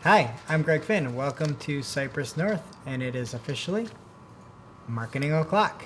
Hi, I'm Greg Finn. Welcome to Cypress North, and it is officially Marketing O'Clock.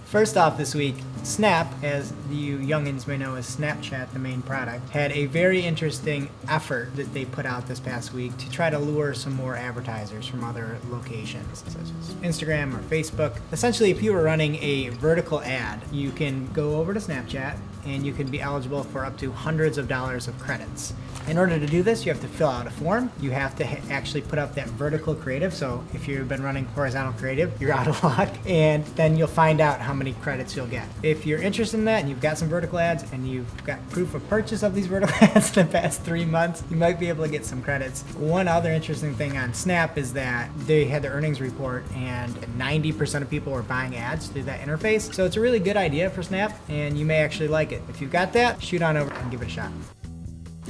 First off this week, Snap, as you youngins may know as Snapchat, the main product, had a very interesting effort that they put out this past week to try to lure some more advertisers from other locations, such as Instagram or Facebook. Essentially, if you were running a vertical ad, you can go over to Snapchat and you can be eligible for up to hundreds of dollars of credits. In order to do this, you have to fill out a form. You have to actually put up that vertical creative. So if you've been running horizontal creative, you're out of luck. And then you'll find out how many credits you'll get. If you're interested in that and you've got some vertical ads and you've got proof of purchase of these vertical ads the past 3 months, you might be able to get some credits. One other interesting thing on Snap is that they had their earnings report and 90% of people were buying ads through that interface. So it's a really good idea for Snap and you may actually like it. If you've got that, shoot on over and give it a shot.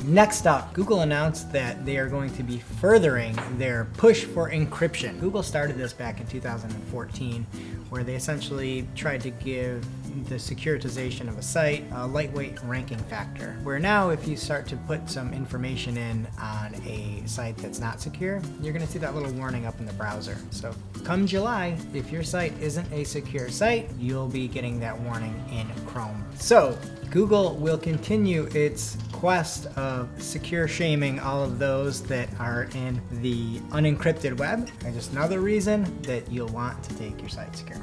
Next up, Google announced that they are going to be furthering their push for encryption. Google started this back in 2014, where they essentially tried to give the securitization of a site a lightweight ranking factor. Where now, if you start to put some information in on a site that's not secure, you're going to see that little warning up in the browser. So come July, if your site isn't a secure site, you'll be getting that warning in Chrome. So Google will continue its quest of secure shaming all of those that are in the unencrypted web. And just another reason that you'll want to take your site secure.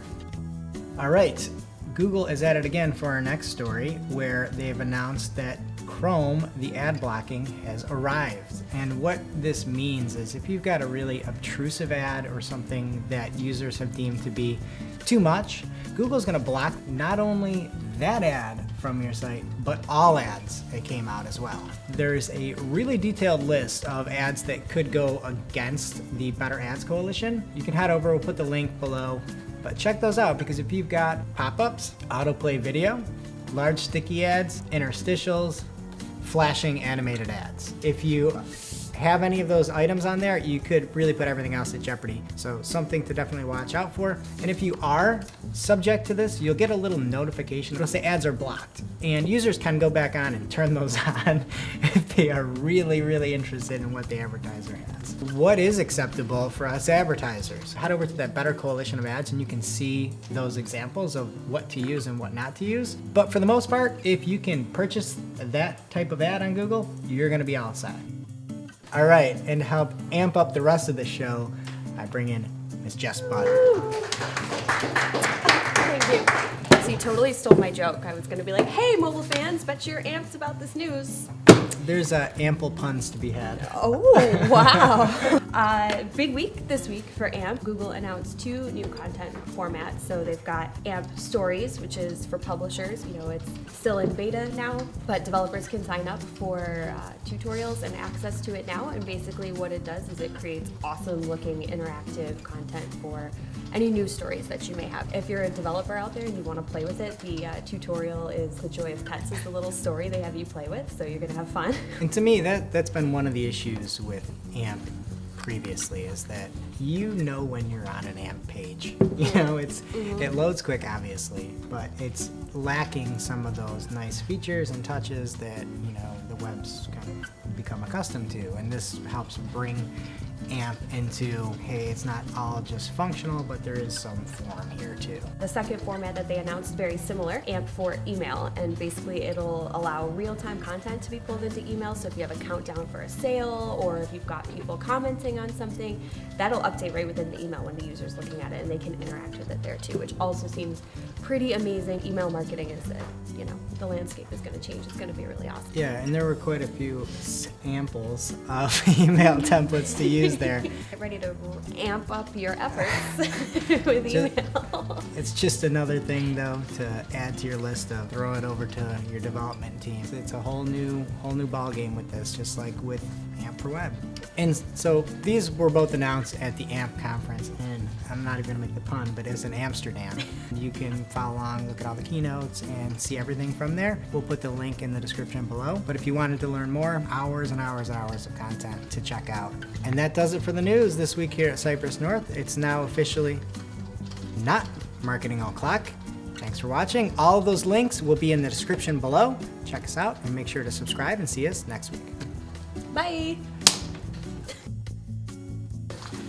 All right, Google is at it again for our next story, where they've announced that Chrome, the ad blocking, has arrived. And what this means is if you've got a really obtrusive ad or something that users have deemed to be too much, Google's going to block not only that ad from your site, but all ads that came out as well. There's a really detailed list of ads that could go against the Better Ads Coalition. You can head over, we'll put the link below, but check those out because if you've got pop-ups, autoplay video, large sticky ads, interstitials, flashing animated ads. If you have any of those items on there, you could really put everything else at jeopardy. So something to definitely watch out for. And if you are subject to this, you'll get a little notification. It'll say ads are blocked. And users can go back on and turn those on if they are really, really interested in what the advertiser has. What is acceptable for us advertisers? Head over to that Better Coalition of ads and you can see those examples of what to use and what not to use. But for the most part, if you can purchase that type of ad on Google, you're gonna be all set. All right, and to help amp up the rest of the show, I bring in Miss Jess Budde. Thank you. So you totally stole my joke. I was going to be like, hey, mobile fans, bet you're amped about this news. There's ample puns to be had. Oh, wow. Big week this week for AMP. Google announced 2 new content formats. So they've got AMP Stories, which is for publishers. You know, it's still in beta now, but developers can sign up for tutorials and access to it now. And basically what it does is it creates awesome looking interactive content for any news stories that you may have. If you're a developer out there and you want to play with it, the tutorial is The Joy of Pets is the little story they have you play with, so you're going to have fun. And to me, that's been one of the issues with AMP previously, is that you know when you're on an AMP page. You know, it loads quick, obviously, but it's lacking some of those nice features and touches that, you know, the web's kind of become accustomed to. And this helps bring AMP into, hey, it's not all just functional, but there is some form here too. The second format that they announced is very similar, AMP for email, and basically it'll allow real-time content to be pulled into email. So if you have a countdown for a sale, or if you've got people commenting on something, that'll update right within the email when the user's looking at it, and they can interact with it there too, which also seems pretty amazing. Email marketing is, you know, the landscape is going to change. It's going to be really awesome. Yeah, and there were quite a few samples of email templates to use there. Get ready to amp up your efforts with email. It's just another thing, though, to add to your list of throw it over to your development team. It's a whole new ball game with this, just like with AMP for Web. And so these were both announced at the AMP conference, and I'm not even going to make the pun, but it's in Amsterdam. You can follow along, look at all the keynotes, and see everything from there. We'll put the link in the description below. But if you wanted to learn more, hours and hours and hours of content to check out. And that does it for the news this week here at Cypress North. It's now officially not Marketing O'Clock. Thanks for watching. All of those links will be in the description below. Check us out and make sure to subscribe and see us next week. Bye.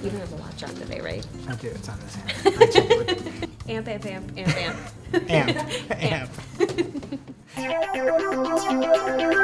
You don't have a watch on today, right? I do. It's on this hand. I check it with Amp, amp, amp, amp, amp. amp. Amp.